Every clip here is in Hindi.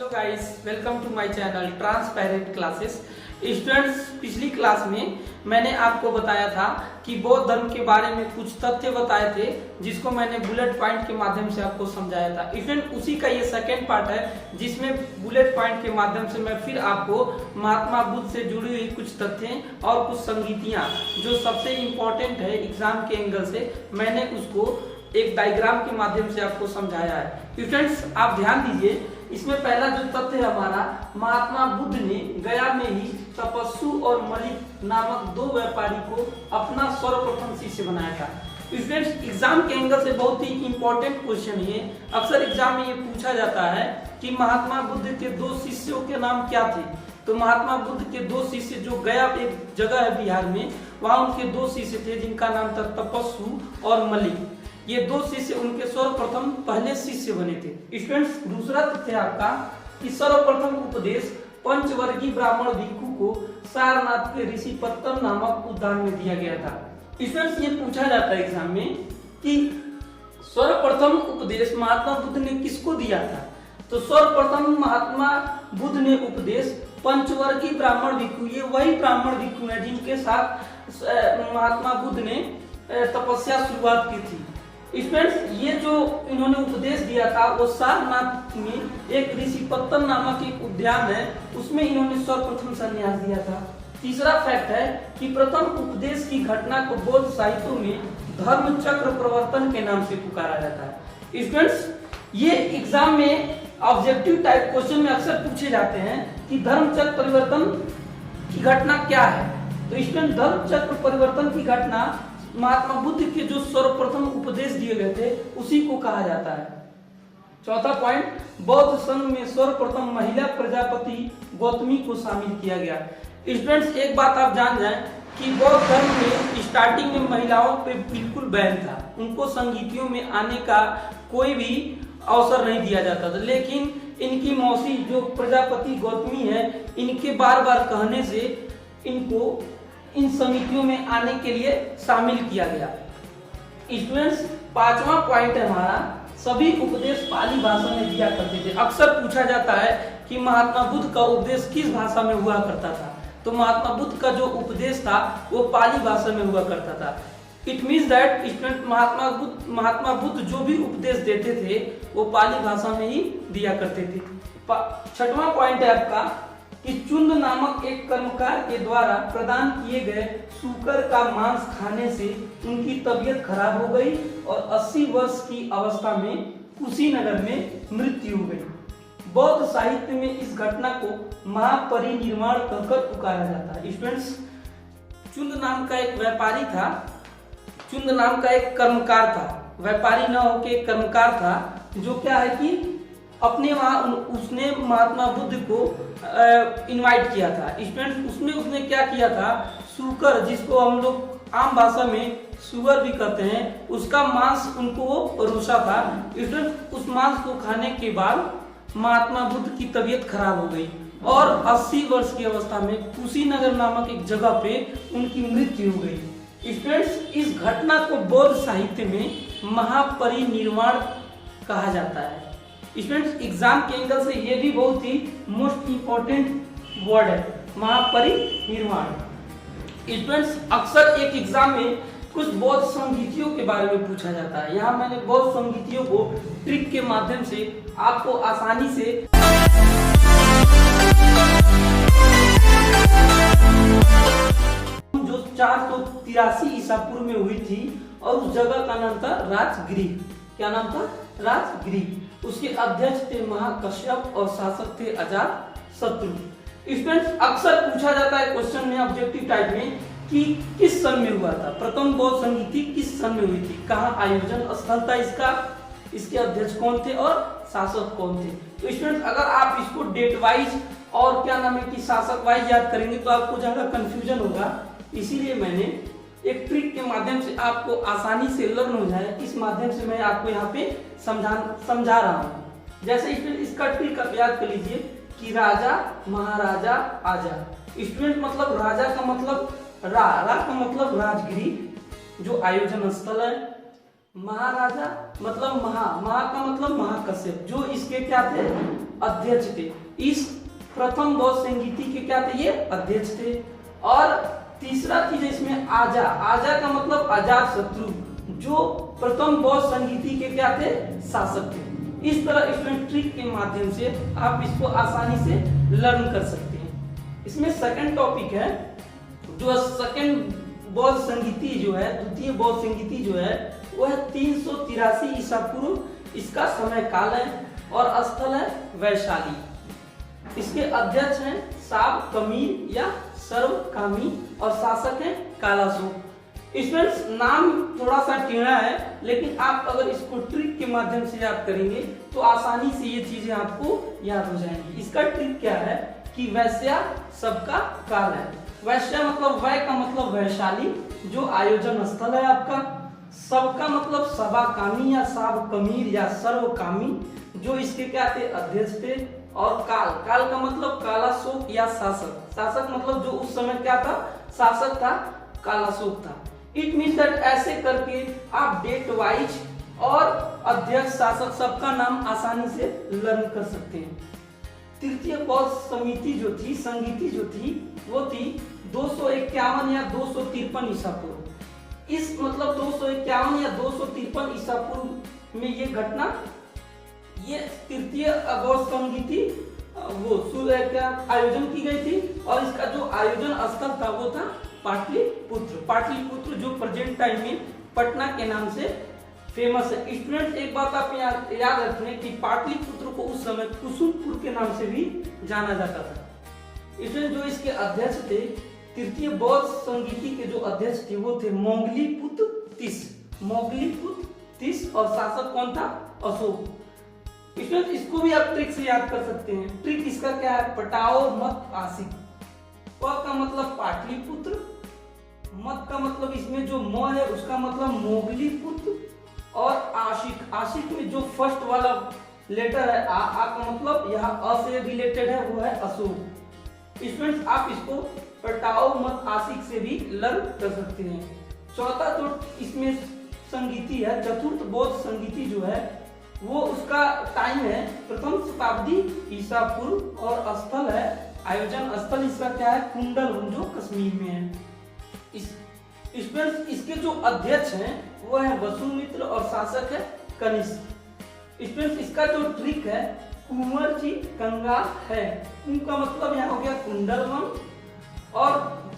Hello guys, welcome to my channel transparent classes. Students, पिछली क्लास में मैंने आपको बताया था कि बौद्ध धर्म के बारे में कुछ तथ्य बताए थे, जिसको मैंने बुलेट पॉइंट के माध्यम से आपको समझाया था। स्टूडेंट, उसी का ये सेकंड पार्ट है, जिसमें बुलेट पॉइंट के माध्यम से मैं फिर आपको महात्मा बुद्ध से जुड़ी हुई कुछ तथ्य और कुछ संगीतियां जो सबसे इम्पोर्टेंट है एग्जाम के एंगल से, मैंने उसको एक डायग्राम के माध्यम से आपको समझाया है। स्टूडेंट्स, आप ध्यान दीजिए, इसमें पहला जो तथ्य है हमारा, महात्मा बुद्ध ने गया में ही तपस्सु और मलिक नामक दो व्यापारी को अपना सर्वप्रथम शिष्य बनाया था। स्टूडेंट्स, एग्जाम के एंगल से बहुत ही इंपॉर्टेंट क्वेश्चन ये, अक्सर एग्जाम में ये पूछा जाता है कि महात्मा बुद्ध के दो शिष्यों के नाम क्या थे। तो महात्मा बुद्ध के दो शिष्य, जो गया एक जगह है बिहार में, वहां उनके दो शिष्य थे जिनका नाम था तपस्सु और मलिक। ये दो शिष्य उनके सर्वप्रथम पहले शिष्य बने थे। स्टूडेंट्स, दूसरा तथ्य आपका कि सर्वप्रथम उपदेश पंचवर्गीय ब्राह्मण भिक्षु को सारनाथ के ऋषि पत्तन नामक उद्यान में दिया गया था। स्टूडेंट्स, ये पूछा जाता है एग्जाम में कि सर्वप्रथम उपदेश महात्मा बुद्ध ने किसको दिया था। तो सर्वप्रथम महात्मा बुद्ध ने उपदेश पंचवर्गीय ब्राह्मण भिक्षु, ये वही ब्राह्मण भिक्षु है जिनके साथ महात्मा बुद्ध ने तपस्या शुरुआत की थी। स्टूडेंट्स, ये जो इन्होंने उपदेश दिया था वो सारनाथ में एक ऋषि पत्तन नामक एक उद्यान है, उसमें इन्होंने सर्वप्रथम संन्यास दिया था। तीसरा फैक्ट है कि प्रथम उपदेश की घटना को बौद्ध साहित्यों में धर्म चक्र प्रवर्तन के नाम से पुकारा जाता है। स्टूडेंट्स, ये एग्जाम में ऑब्जेक्टिव टाइप क्वेश्चन में अक्सर पूछे जाते हैं कि धर्म चक्र परिवर्तन की घटना क्या है। तो स्टूडेंट, धर्म चक्र परिवर्तन की घटना महात्मा बुद्ध के जो सर्वप्रथम उपदेश दिए गए थे उसी को कहा जाता है। चौथा पॉइंट, बौद्ध संघ में सर्वप्रथम महिला प्रजापति गौतमी को शामिल किया गया। स्टूडेंट्स, एक बात आप जान जाएं कि बौद्ध धर्म में स्टार्टिंग में महिलाओं पे बिल्कुल बैन था, उनको संगीतियों में आने का कोई भी अवसर नहीं दिया जाता था। लेकिन इनकी मौसी जो प्रजापति गौतमी है, इनके बार बार कहने से इनको इन समितियों में आने के लिए शामिल किया गया। स्टूडेंट्स, पांचवा पॉइंट है हमारा, सभी उपदेश पाली भाषा में दिया करते थे। अक्सर पूछा जाता है कि महात्मा बुद्ध का उपदेश किस भाषा में हुआ करता था। तो महात्मा बुद्ध का जो उपदेश था वो पाली भाषा में हुआ करता था। It means that student, Mahatma Buddha जो भी उपदेश देते थे वो पाली भाषा में ही दिया करते थे। छठवां पॉइंट है आपका कि चुंद नामक एक कर्मकार के द्वारा प्रदान किए गए सूकर का मांस खाने से उनकी तबीयत खराब हो गई और 80 वर्ष की अवस्था में कुशीनगर में मृत्यु हो गई। बौद्ध साहित्य में इस घटना को महापरिनिर्वाण कहकर पुकारा जाता है। स्टूडेंट्स, चुंद नाम का एक व्यापारी था, चुंद नाम का एक कर्मकार था, व्यापारी न होके एक कर्मकार था, जो क्या है कि अपने वहां उसने महात्मा बुद्ध को इनवाइट किया था। स्टूडेंट्स, उसने क्या किया था, सूकर, जिसको हम लोग आम भाषा में सुअर भी कहते हैं, उसका मांस उनको वो परोसा था। स्टूडेंट्स, उस मांस को खाने के बाद महात्मा बुद्ध की तबीयत खराब हो गई और 80 वर्ष की अवस्था में कुशीनगर नामक एक जगह पे उनकी मृत्यु हो गई। स्टूडेंट्स, इस घटना को बौद्ध साहित्य में महापरिनिर्वाण कहा जाता है। स्टूडेंट्स, एग्जाम के एंगल से ये भी बहुत ही मोस्ट इंपॉर्टेंट वर्ड है, महापरिनिर्वाण। स्टूडेंट्स, अक्सर एक एग्जाम में कुछ बौद्ध संगीतियों के बारे में पूछा जाता है। यहाँ मैंने बौद्ध संगीतियों को ट्रिक के माध्यम से आपको आसानी से जो 483 ईसा पूर्व में हुई थी, और उस जगह का नाम था राजगृह। क्या नाम था? राजगृह। उसके अध्यक्ष थे महाकश्यप और शासक थे अजातशत्रु। स्टूडेंट्स, अक्सर पूछा जाता है क्वेश्चन में ऑब्जेक्टिव टाइप में कि किस सन में हुआ था, प्रथम बौद्ध संगीति किस सन में हुई थी, कहाँ आयोजन स्थल था इसका, इसके अध्यक्ष कौन थे और शासक कौन थे। तो स्टूडेंट्स, अगर आप इसको डेट वाइज और क्या नाम है कि शासक वाइज याद करेंगे तो आपको ज्यादा कंफ्यूजन होगा। इसीलिए मैंने एक ट्रिक के माध्यम से आपको आसानी से लर्न हो जाए, इस माध्यम से मैं आपको यहाँ पे समझा रहा हूँ। जैसे इसका ट्रिक आप याद कर लीजिए कि राजा महाराजा आजा। स्टूडेंट, मतलब राजा का मतलब रा का मतलब राजगृह जो आयोजन स्थल है, महाराजा मतलब महा का मतलब महाकश्यप जो इसके क्या थे, अध्यक्ष थे। इस प्रथम बौद्ध संगीति के क्या थे, ये अध्यक्ष थे। और तीसरा चीज इसमें आजा, आजा का मतलब अजात शत्रु, जो प्रथम बौद्ध संगीति के क्या थे, शासक थे। इस तरह स्टूडेंट ट्रिक के माध्यम से आप इसको आसानी से लर्न कर सकते हैं। इसमें सेकंड टॉपिक है, जो सेकंड बौद्ध संगीति जो है, द्वितीय बौद्ध संगीति जो है, वो है 383 ईसा पूर्व। इसका समय काल है और स्थल है वैशाली। इसके अध्यक्ष हैं साब कमीर या सर्वकामी और शासक हैं कालाशोक। स्टूडेंट्स नाम थोड़ा सा टेढ़ा है, लेकिन आप अगर इसको ट्रिक के माध्यम से याद करेंगे तो आसानी से ये चीजें आपको याद हो जाएंगी। इसका ट्रिक क्या है कि वैश्या सबका काल है। वैश्या मतलब वै का मतलब वैशाली, जो आयोजन स्थल है आपका। सबका मतलब सभाकामी या साब कमीर या सर्वकामी, जो इसके क्या थे, अध्यक्ष थे। और काल, काल का मतलब कालाशोक या शासक। शासक मतलब जो उस समय क्या था, शासक था, कालाशोक था। इट मीन्स दैट ऐसे करके आप डेट वाइज और अध्यक्ष, शासक सबका नाम आसानी से लर्न कर सकते हैं। तृतीय बौद्ध समिति जो थी, संगीति जो थी, वो थी 251 या 253 ईसा पूर्व। इस मतलब 251 या 253 ईसा पूर्व में ये घटना, ये तृतीय बौद्ध संगीति वो क्या आयोजन की गई थी। और इसका जो आयोजन स्थल था वो था पाटलिपुत्र। पाटलिपुत्र जो प्रेजेंट टाइम में पटना के नाम से फेमस है। स्टूडेंट्स एक बात आप याद रखें कि पाटलिपुत्र को उस समय कुसुमपुर के नाम से भी जाना जाता था। स्टूडेंट जो इसके अध्यक्ष थे, तृतीय बौद्ध संगीति के जो अध्यक्ष थे वो थे मोगलीपुत्र तीस। मोगलीपुत्र तीस और शासक कौन था, अशोक। इसको भी आप ट्रिक से याद कर सकते हैं। ट्रिक इसका क्या है, पटाओ मत आशिक। प का मतलब पाटलिपुत्र, मत का मतलब इसमें जो म है उसका मतलब मोगलीपुत्र, और आशिक, आशिक में जो फर्स्ट वाला लेटर है आ का मतलब यहाँ अ से रिलेटेड है, वो है अशोक। स्टूडेंट्स आप इसको पटाओ मत आशिक से भी लर्न कर सकते हैं। चौथा जो इसमें संगीति है, चतुर्थ बौद्ध संगीति जो है, वो उसका टाइम है प्रथम शताब्दी ईसा पूर्व और स्थल है, आयोजन स्थल इसका क्या है, कुंडल जो कश्मीर में है। इसके जो अध्यक्ष हैं वो है वसुमित्र और शासक है कनिष्क। इसका जो ट्रिक है, कुंवर जी कंगाल है। कुं का मतलब यहाँ हो गया कुंडलवन, और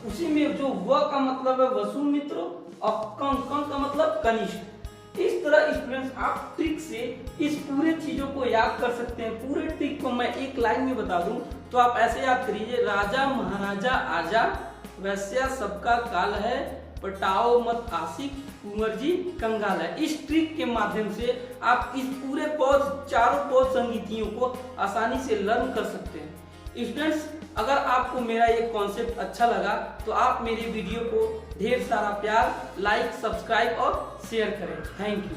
उसी में जो व का मतलब है वसुमित्र और कं का मतलब कनिष्क। इस तरह स्टूडेंट्स आप ट्रिक से इस पूरे चीजों को याद कर सकते हैं। पूरे ट्रिक को मैं एक लाइन में बता दूं तो आप ऐसे याद करिए, राजा महाराजा आजा, वैश्या सबका काल है, पटाओ मत आशिक, कुंवर जी कंगाल है। इस ट्रिक के माध्यम से आप इस पूरे चारों बौद्ध संगीतियों को आसानी से लर्न कर सकते हैं। स्टूडेंट्स अगर आपको मेरा ये कॉन्सेप्ट अच्छा लगा तो आप मेरे वीडियो को ढेर सारा प्यार, लाइक, सब्सक्राइब और शेयर करें। Thank you.